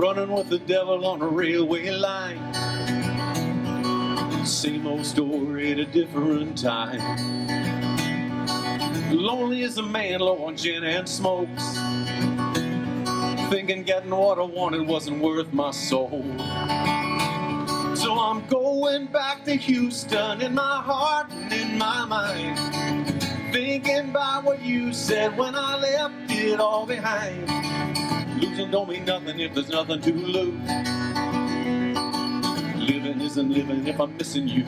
running with the devil on a railway line. Same old story at a different time. Lonely as a man low on gin and smokes, thinking getting what I wanted wasn't worth my soul. So I'm going back to Houston in my heart and in my mind, thinking about what you said when I left it all behind. Losing don't mean nothing if there's nothing to lose. Living isn't living if I'm missing you.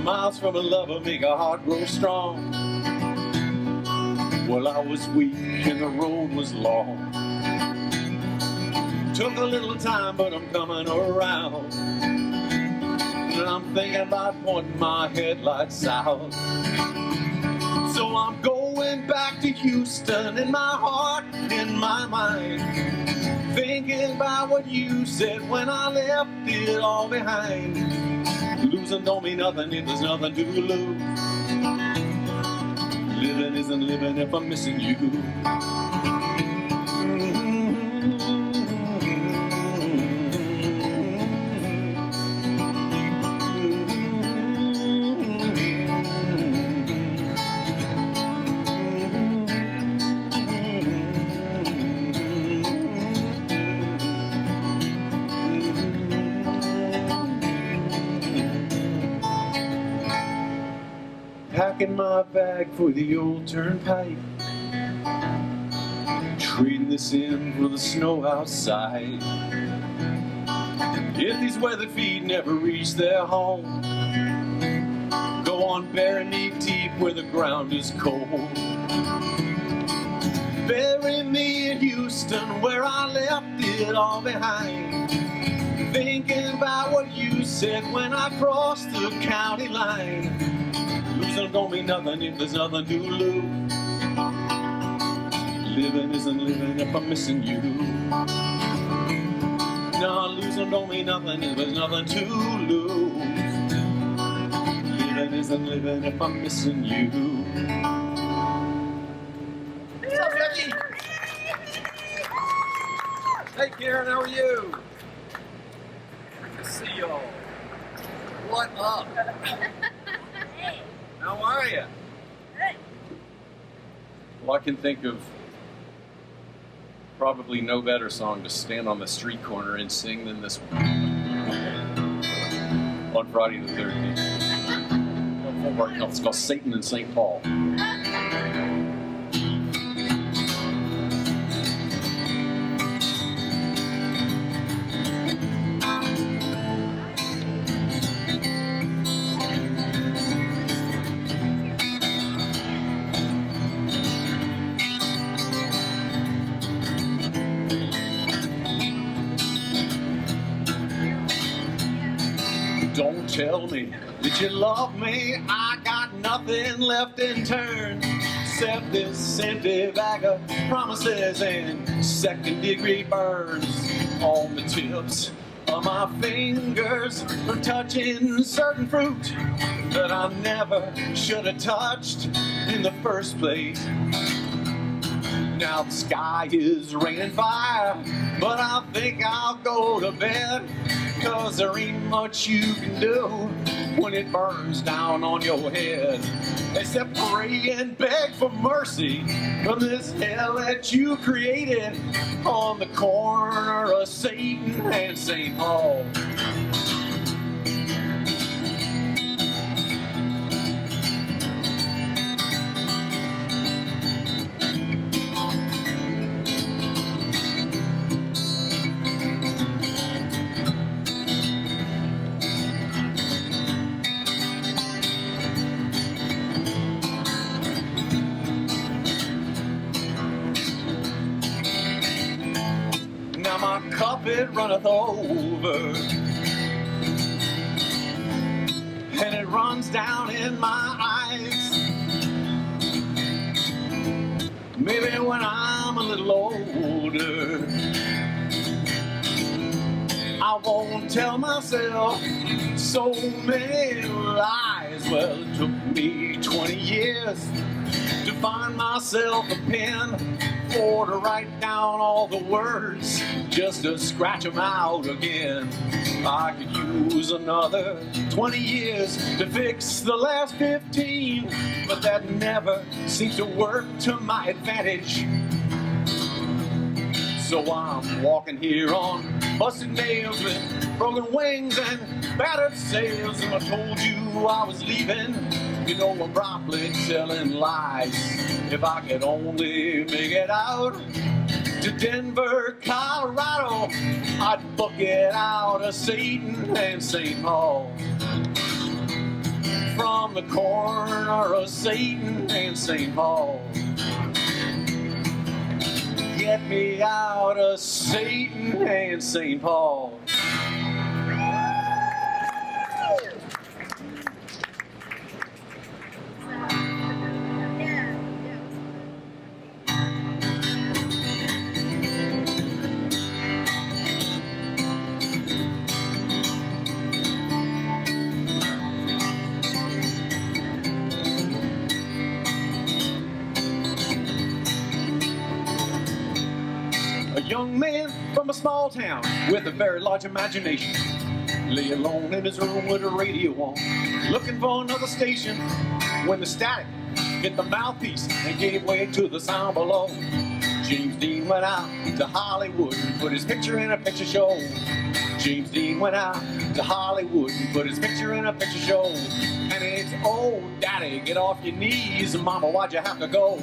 Miles from a lover make a heart grow strong. Well, I was weak and the road was long. Took a little time, but I'm coming around. And I'm thinking about pointing my headlights out. So I'm going back to Houston in my heart, in my mind, thinking about what you said when I left it all behind. Losing don't mean nothing if there's nothing to lose. Living isn't living if I'm missing you. Packing my bag for the old turnpike, trading this in for the snow outside. If these weathered feet never reach their home, go on bare knee deep where the ground is cold. Bury me in Houston where I left it all behind, thinking about what you said when I crossed the county line. Losing don't mean nothing if there's nothing to lose. Living isn't living if I'm missing you. No, losing don't mean nothing if there's nothing to lose. Living isn't living if I'm missing you. What's up, Becky? Hey, Karen, how are you? Good to see y'all. What up? Hey. How are you? Good. Well, I can think of probably no better song to stand on the street corner and sing than this one. On Friday the 13th. No, it's called Satan and St. Paul. Don't tell me that you love me, I got nothing left in turn except this empty bag of promises and second-degree burns on the tips of my fingers from touching certain fruit that I never should have touched in the first place. Now the sky is raining fire, but I think I'll go to bed, 'cause there ain't much you can do when it burns down on your head, except pray and beg for mercy from this hell that you created on the corner of Satan and St. Paul. Now my cup it runneth over, and it runs down in my eyes. Maybe when I'm a little older, I won't tell myself so many lies. Well, it took me 20 years to find myself a pen or to write down all the words just to scratch them out again. I could use another 20 years to fix the last 15, but that never seems to work to my advantage. So I'm walking here on busted nails with broken wings and battered sails. And I told you I was leaving, you know I'm probably telling lies. If I could only make it out to Denver, Colorado, I'd book it out of Satan and St. Paul. From the corner of Satan and St. Paul. Get me out of Satan and St. Paul. A young man from a small town with a very large imagination lay alone in his room with a radio on, looking for another station when the static hit the mouthpiece and gave way to the sound below. James Dean went out to Hollywood and put his picture in a picture show. James Dean went out to Hollywood and put his picture in a picture show. And it's, oh, daddy, get off your knees. Mama, why'd you have to go?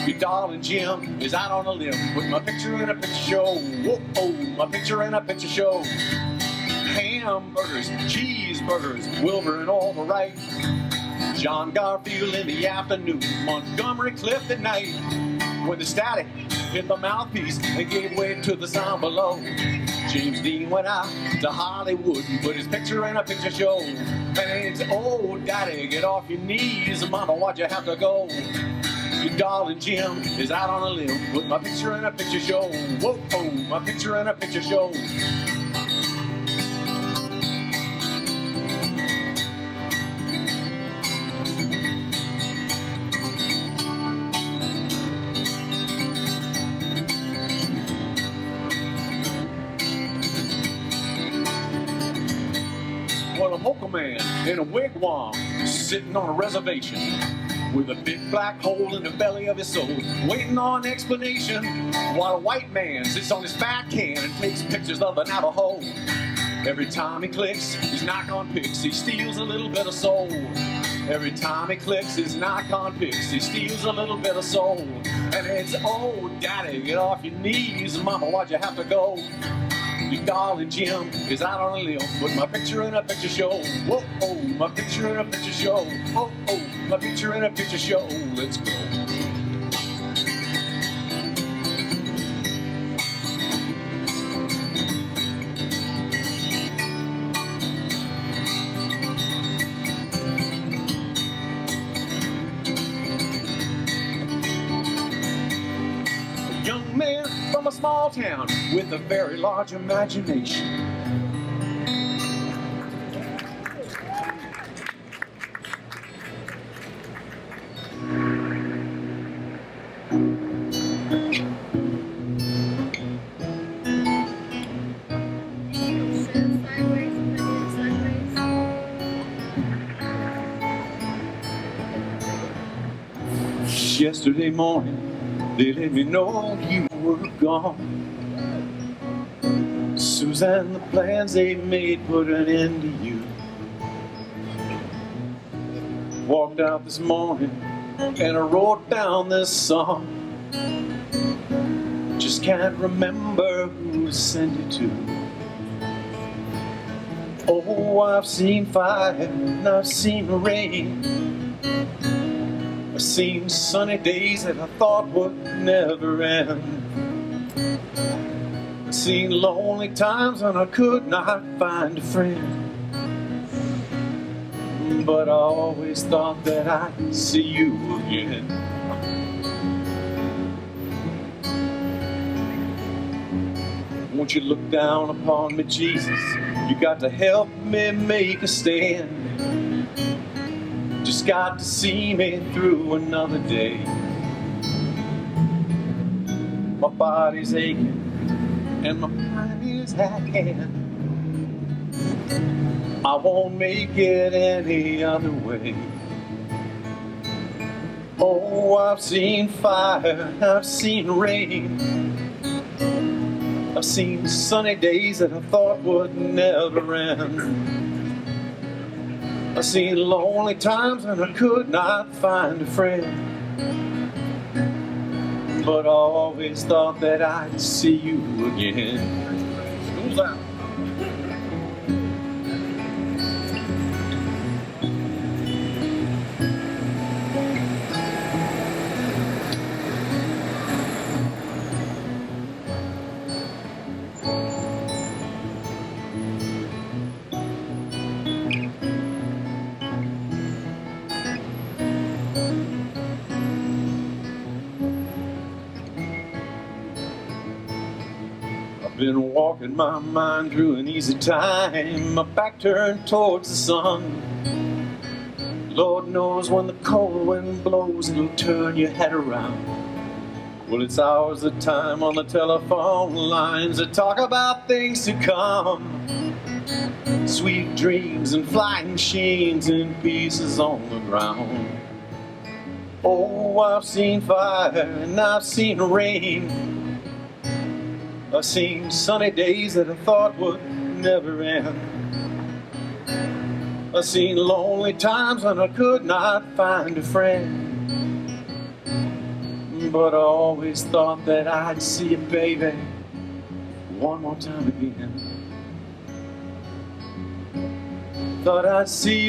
Your darling Jim is out on a limb with my picture in a picture show. Whoa, oh, my picture in a picture show. Hamburgers, cheeseburgers, Wilbur and all the right. John Garfield in the afternoon, Montgomery Clift at night. When the static hit the mouthpiece and gave way to the sound below. James Dean went out to Hollywood and put his picture in a picture show. And it's, oh, daddy, get off your knees. Mama, why'd you have to go? Your darling Jim is out on a limb with my picture in a picture show. Whoa, oh, my picture in a picture show. Well, a mocha man in a wigwam sitting on a reservation with a big black hole in the belly of his soul, waiting on explanation, while a white man sits on his fat can and takes pictures of the Navajo. Every time he clicks his Nikon pics, he steals a little bit of soul. Every time he clicks his Nikon pics, he steals a little bit of soul. And it's, oh, daddy, get off your knees. Mama, why'd you have to go? Your darling Jim is out on a limb with my picture in a picture show. Whoa, oh, my picture in a picture show. Oh, oh, my picture in a picture show. Let's go. A young man from a small town with a very large imagination. Yesterday morning, they let me know you were gone. Suzanne, the plans they made put an end to you. Walked out this morning and I wrote down this song. Just can't remember who to send it to. Oh, I've seen fire and I've seen rain. I've seen sunny days that I thought would never end. I've seen lonely times when I could not find a friend. But I always thought that I'd see you again. Won't you look down upon me, Jesus? You got to help me make a stand. Just got to see me through another day. My body's aching and my mind is at hand. I won't make it any other way. Oh, I've seen fire, I've seen rain, I've seen sunny days that I thought would never end. I've seen lonely times when I could not find a friend. But I always thought that I'd see you again. School's out. Been walking my mind through an easy time, my back turned towards the sun. Lord knows when the cold wind blows, it'll turn your head around. Well, it's hours of time on the telephone lines that talk about things to come. Sweet dreams and flying machines and pieces on the ground. Oh, I've seen fire and I've seen rain. I've seen sunny days that I thought would never end. I've seen lonely times when I could not find a friend. But I always thought that I'd see you, baby, one more time again. Thought I'd see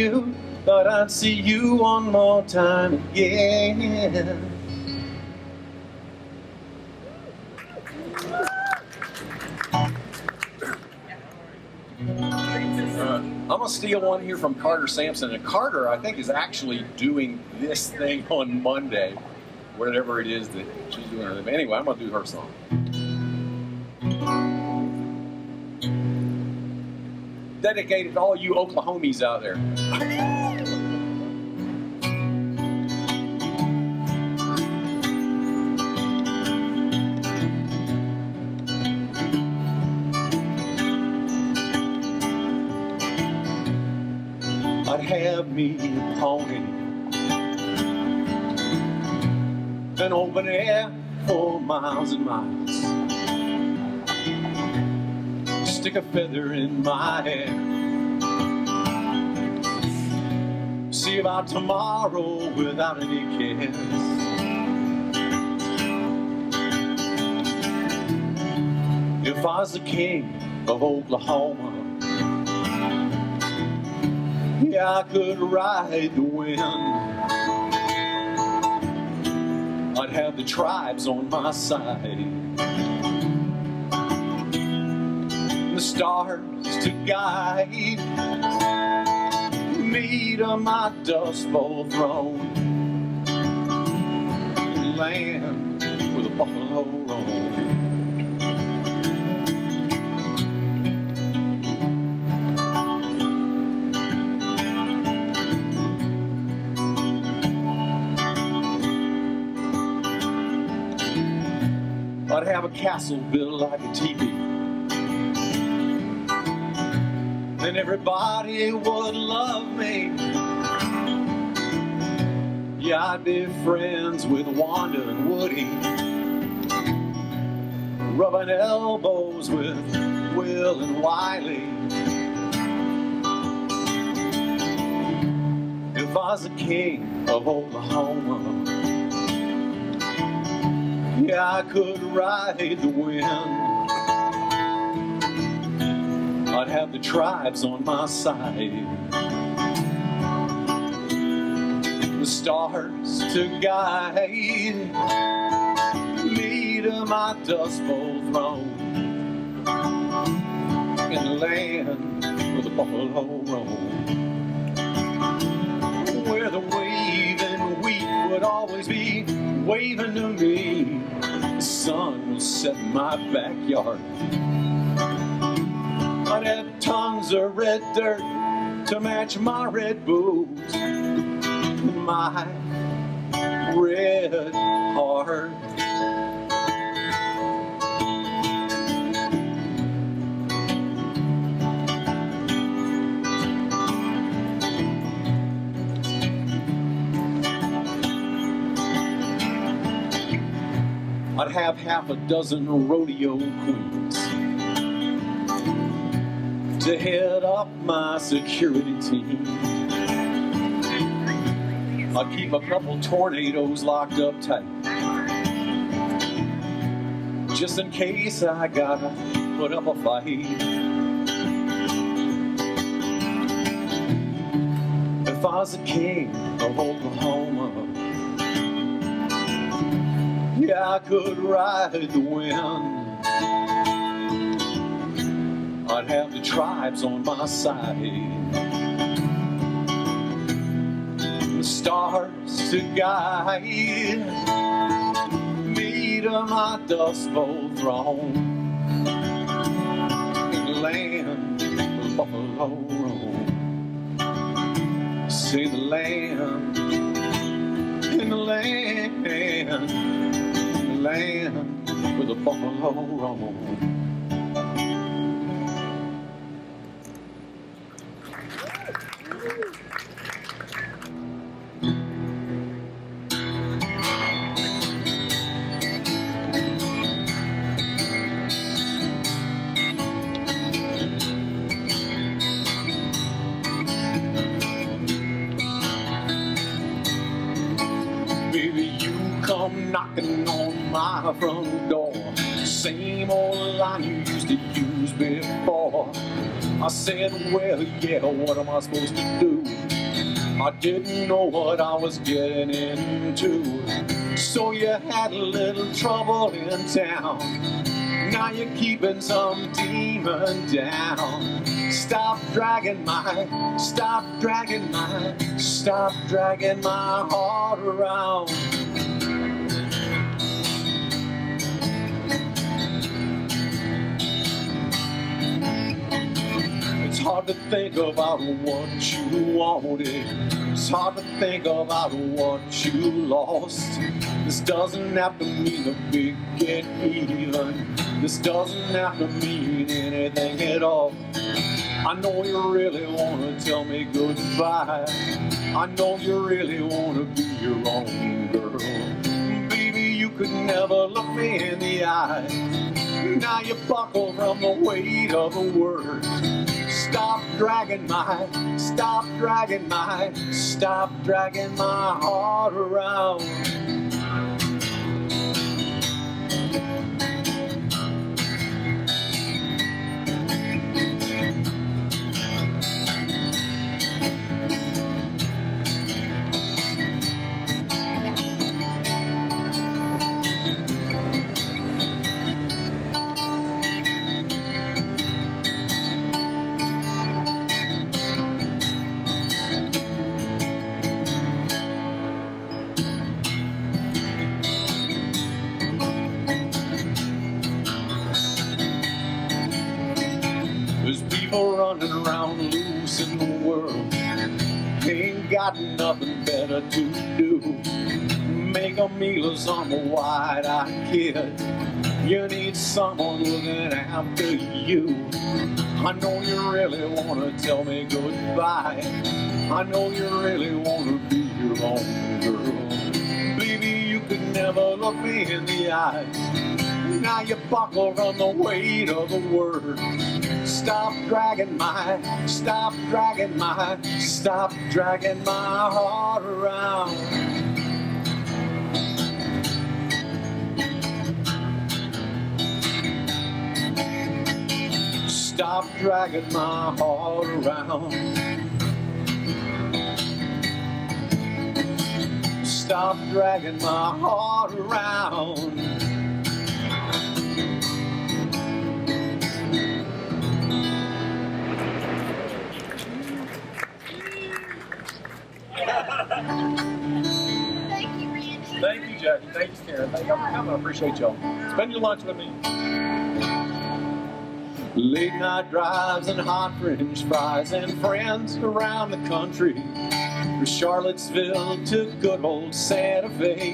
you one more time again. I'm going to steal one here from Carter Sampson. And Carter, I think, is actually doing this thing on Monday, whatever it is that she's doing. Anyway, I'm going to do her song. Dedicated to all you Oklahomies out there. I'd have me a pony, an open air for miles and miles, stick a feather in my hair, see about tomorrow without any cares. If I was the king of Oklahoma, yeah, I could ride the wind. I'd have the tribes on my side, the stars to guide me to my Dust Bowl throne, land where the buffalo roam. I'd have a castle built like a teepee, and everybody would love me. Yeah, I'd be friends with Wanda and Woody, rubbing elbows with Will and Wiley. If I was the king of Oklahoma, yeah, I could ride the wind. I'd have the tribes on my side, the stars to guide me to my Dust Bowl throne, in the land where the buffalo roam, where the waving wheat would always be waving to me. The sun will set in my backyard I'd have tons of red dirt to match my red boots, my red heart. I'd have half a dozen rodeo queens to head up my security team. I'd keep a couple tornadoes locked up tight, just in case I gotta put up a fight. If I was the king of Oklahoma, yeah, I could ride the wind. I'd have the tribes on my side, the stars to guide me to my Dust Bowl throne, in the land of buffalo roam. Say the land, in the land, land where the buffalo roam. Baby, you come knocking on my front door, same old line you used to use before. I said, well, yeah, what am I supposed to do? I didn't know what I was getting into. So you had a little trouble in town, now you're keeping some demon down. Stop dragging my heart around. It's hard to think about what you wanted. It's hard to think about what you lost. This doesn't have to mean a big get even. This doesn't have to mean anything at all. I know you really want to tell me goodbye. I know you really want to be your own girl. Baby, you could never look me in the eye. Now you buckle from the weight of the word. Stop dragging my heart around. There's people running around loose in the world, ain't got nothing better to do. Make a meal of some wide-eyed kid. You need someone looking after you. I know you really want to tell me goodbye. I know you really want to be your own girl. Baby, you could never look me in the eye. Now you buckle from the weight of the word. Stop dragging my heart around. Stop dragging my heart around. Stop dragging my heart around. Thank you, Randy. Thank you, Jackie. Thank you, Karen. Thank you. I'm going to appreciate y'all. Spend your lunch with me. Late night drives and hot french fries and friends around the country, from Charlottesville to good old Santa Fe.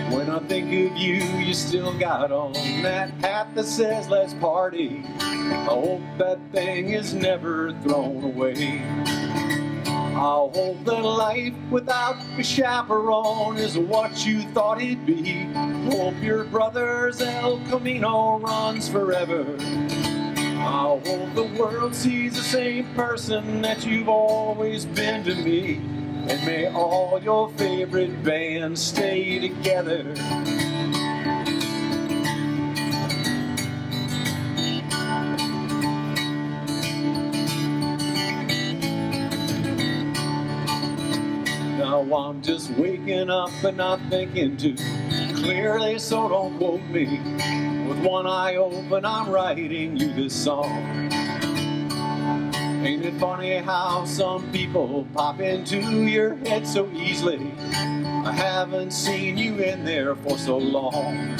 When I think of you, you still got on that hat that says let's party. I hope that thing is never thrown away. I hope that life without a chaperone is what you thought it'd be. Hope your brother's El Camino runs forever. I hope the world sees the same person that you've always been to me. And may all your favorite bands stay together. Now I'm just waking up and not thinking too clearly, so don't quote me. With one eye open, I'm writing you this song. Ain't it funny how some people pop into your head so easily? I haven't seen you in there for so long.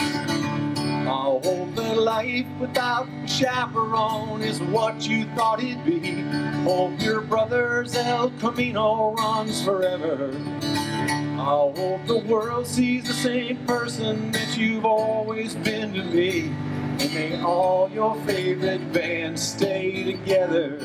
I hope that life without a chaperone is what you thought it'd be. Hope your brother's El Camino runs forever. I hope the world sees the same person that you've always been to me. And may all your favorite bands stay together.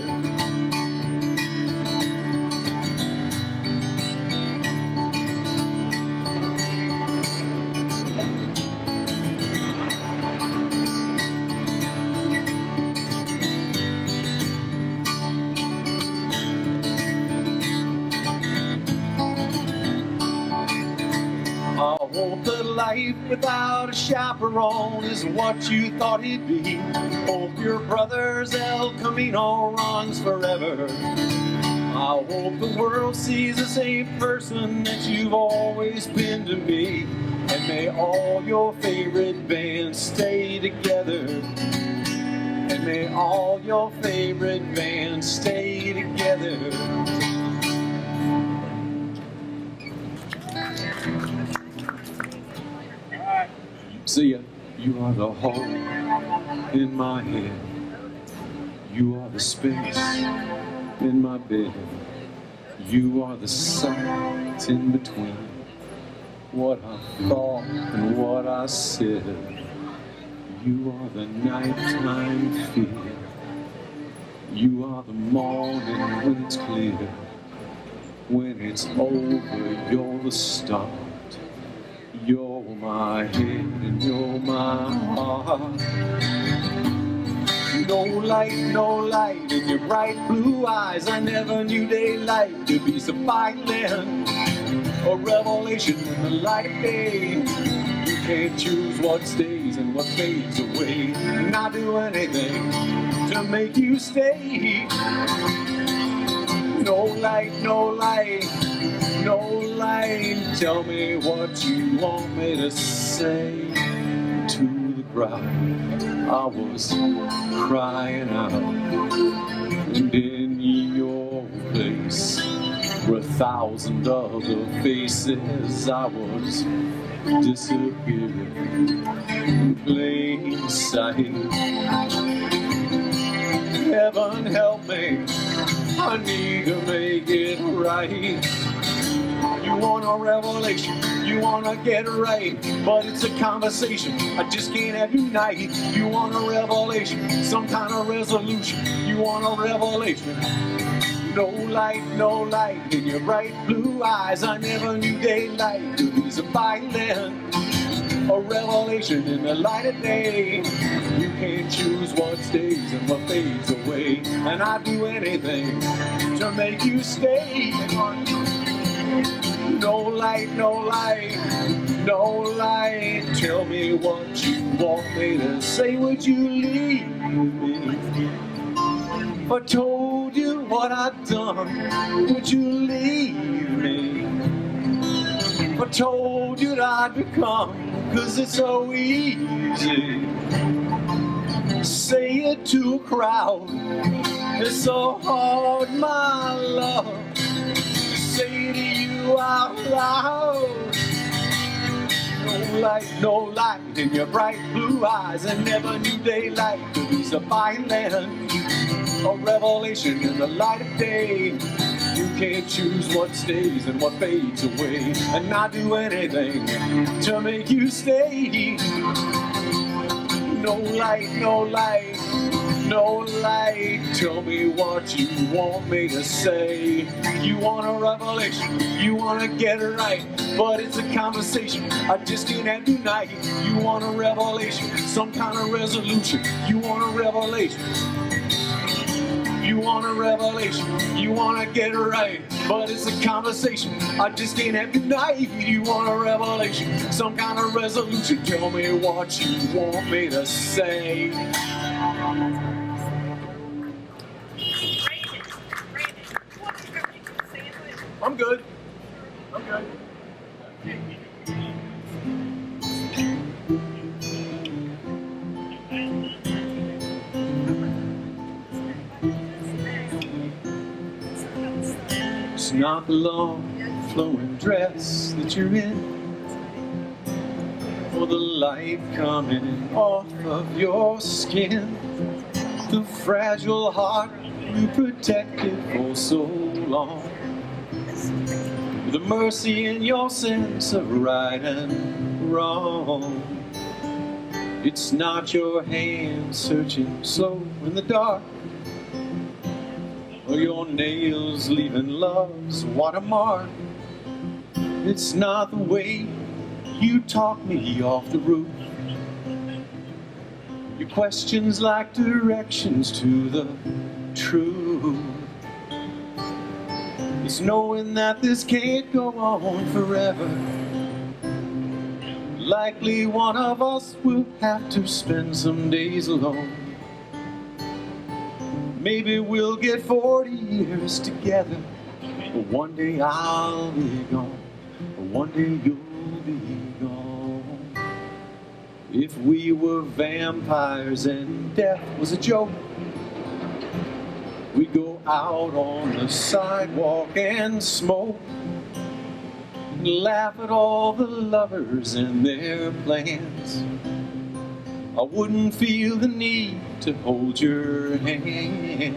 I hope that life without a chaperone is what you thought it'd be. Hope your brother's El Camino runs forever. I hope the world sees the same person that you've always been to me. And may all your favorite bands stay together. And may all your favorite bands stay together. See ya. You are the hole in my head. You are the space in my bed. You are the silence in between what I thought and what I said. You are the nighttime fear. You are the morning when it's clear. When it's over, you're the start. You're my head and you're my heart. No light in your bright blue eyes. I never knew daylight to be so violent. A revelation in the light of day. You can't choose what stays and what fades away. And I'll do anything to make you stay. No light, no light. No light, tell me what you want me to say to the crowd. I was crying out, and in your place were 1,000 other faces. I was disappearing in plain sight. Heaven help me, I need to make it right. You want a revelation, you want to get right, but it's a conversation I just can't have unite. You want a revelation, some kind of resolution. You want a revelation. No light in your bright blue eyes. I never knew daylight to be so violent. A revelation in the light of day. You can't choose what stays and what fades away. And I'd do anything to make you stay. No light, no light, no light. Tell me what you want me to say. Would you leave me? If I told you what I'd done, would you leave me? If I told you that I'd become, 'cause it's so easy. Say it to a crowd. It's so hard, my love. Say to you out loud. no light in your bright blue eyes, and never knew daylight could be so fine land. A revelation in the light of day. You can't choose what stays and what fades away, and not do anything to make you stay. No light, no light, no light. Tell me what you want me to say. You want a revelation, you want to get it right, but it's a conversation I just can't have tonight. You want a revelation, some kind of resolution. You want a revelation. You want a revelation, you want to get it right, but it's a conversation I just can't have tonight. You want a revelation, some kind of resolution. Tell me what you want me to say. I'm good. I'm good. It's not the long flowing dress that you're in, or the light coming off of your skin, the fragile heart you protected for so long, the mercy in your sense of right and wrong. It's not your hand searching slow in the dark, or your nails leaving love's watermark. It's not the way you talk me off the roof. Your questions like directions to the truth. It's knowing that this can't go on forever. Likely one of us will have to spend some days alone. Maybe we'll get 40 years together, but one day I'll be gone, but one day you'll be gone. If we were vampires and death was a joke, we'd go out on the sidewalk and smoke, and laugh at all the lovers and their plans. I wouldn't feel the need to hold your hand.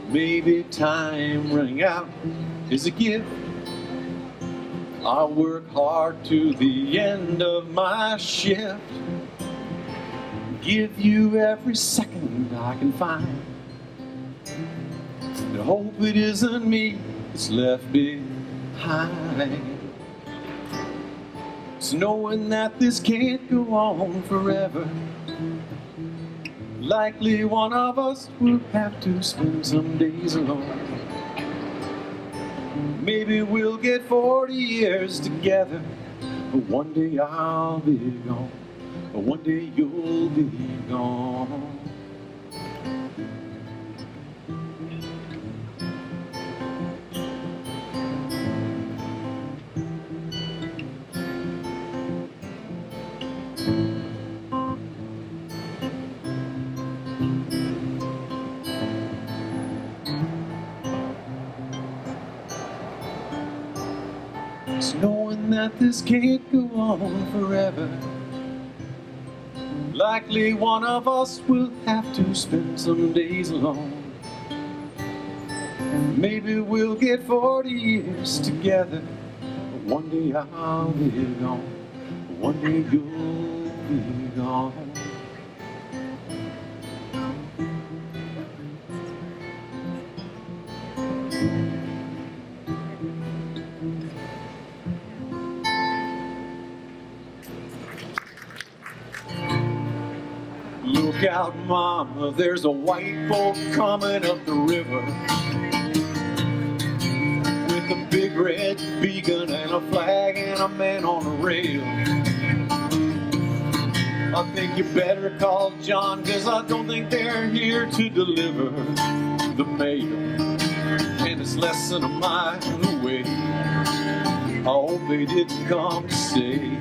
Maybe time running out is a gift. I'll work hard to the end of my shift, give you every second I can find, and hope it isn't me that's left behind. It's knowing that this can't go on forever. Likely one of us will have to spend some days alone. Maybe we'll get 40 years together, but one day I'll be gone, but one day you'll be gone. It's knowing that this can't go on forever. Likely one of us will have to spend some days alone. Maybe we'll get 40 years together, but one day I'll be gone, but one day you'll be gone. Look out, mama, there's a white boat coming up the river with a big red beacon and a flag and a man on a rail. I think you better call John, 'cause I don't think they're here to deliver the mail, and it's less than a mile away. I hope they didn't come to say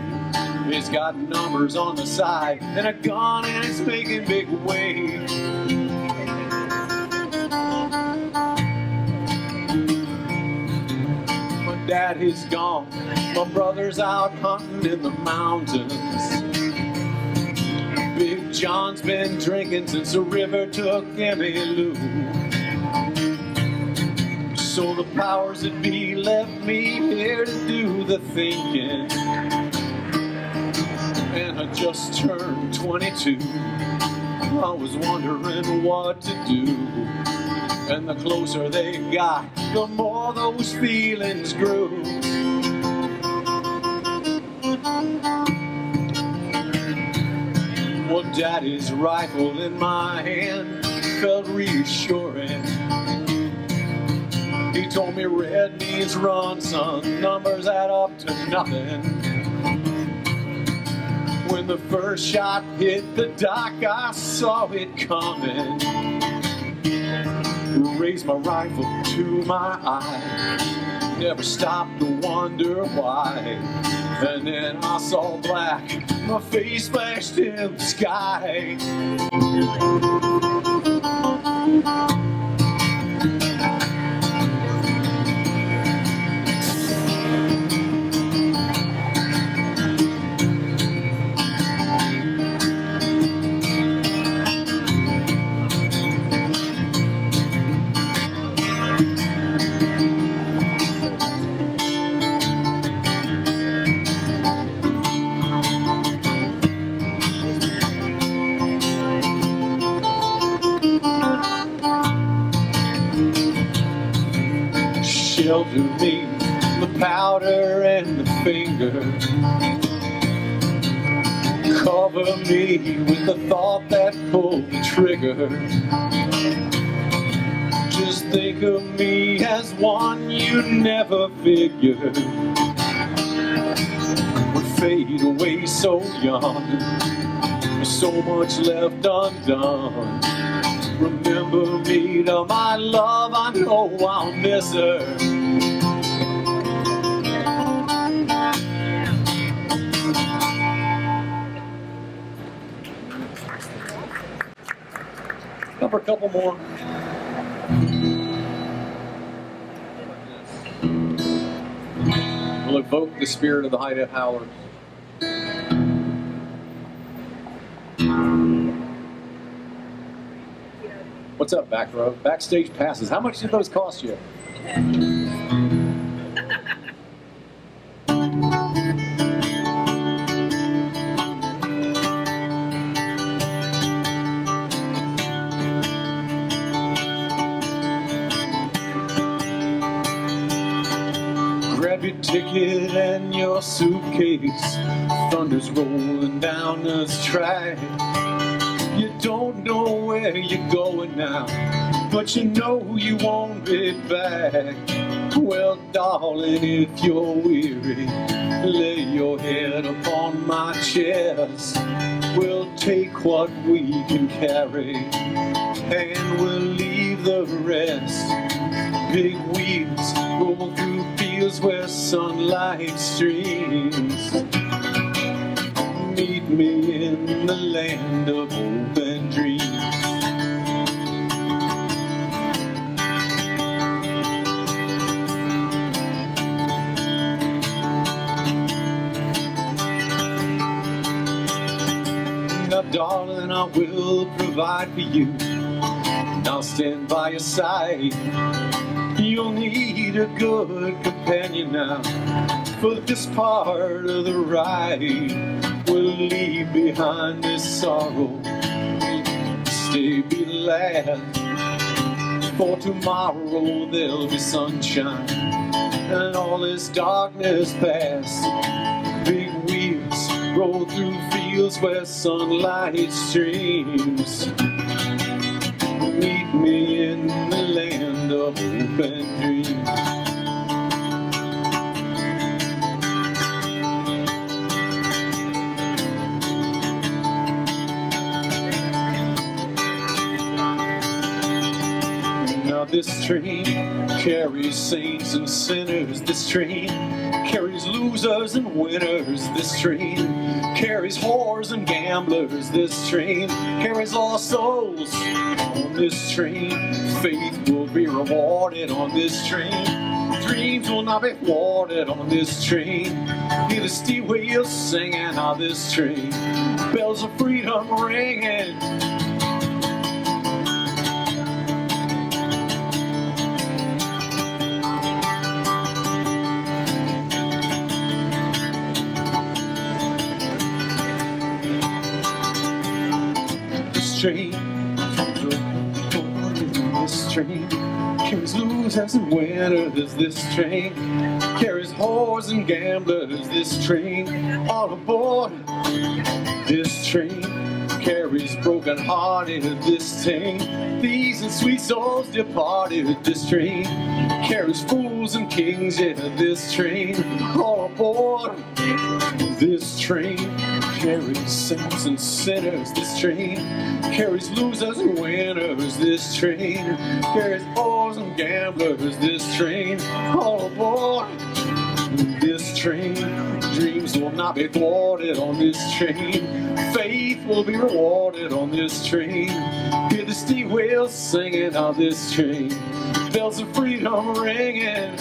it's got numbers on the side and a gun and it's making big waves. My dad dad, he's gone. My brother's out hunting in the mountains. Big John's been drinking since the river took Emmylou. So the powers that be left me here to do the thinking. And I just turned 22. I was wondering what to do. And the closer they got, the more those feelings grew. Well, Daddy's rifle in my hand felt reassuring. He told me red means run, son, numbers add up to nothing. When the first shot hit the dock, I saw it coming. Raised my rifle to my eye, never stopped to wonder why. And then I saw black, my face flashed in the sky. Shelter me, the powder and the finger. Cover me with the thought that pulled the trigger. Just think of me as one you never figured would fade away so young. There's so much left undone. Remember me to my love, I know I'll miss her. Time for a couple more. We'll evoke the spirit of the High Def Howlers. What's up, back row? Backstage passes. How much did those cost you? Grab your ticket and your suitcase. Thunder's rolling down this track. You don't know where you're going now, but you know you won't be back. Well, darling, if you're weary, lay your head upon my chest. We'll take what we can carry, and we'll leave the rest. Big wheels roll through fields where sunlight streams. Meet me in the land of hope and dreams. Now, darling, I will provide for you, and I'll stand by your side. You'll need a good companion now for this part of the ride. We'll leave behind this sorrow, stay be glad. For tomorrow there'll be sunshine, and all this darkness past. Big wheels roll through fields where sunlight streams. Meet me in the land of hope and dreams. Now this train carries saints and sinners. This train carries losers and winners. This train carries whores and gamblers. This train carries lost souls. On this train, faith will be rewarded. On this train, Dreams will not be thwarted on this train. Hear the steel wheels singing on this train. Bells of freedom ringing. This train, this train carries losers and winners. This train carries whores and gamblers. This train, all aboard. This train carries broken-hearted. This train, thieves and sweet souls departed. This train carries fools and kings. Yeah, this train, all aboard. This train carries saints and sinners. This train carries losers and winners. This train carries whores and gamblers. This train, all aboard. This train, dreams will not be thwarted on this train. Faith will be rewarded on this train. Hear the steel wheels singing on this train. Bells of freedom ringing.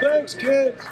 Thanks, kids.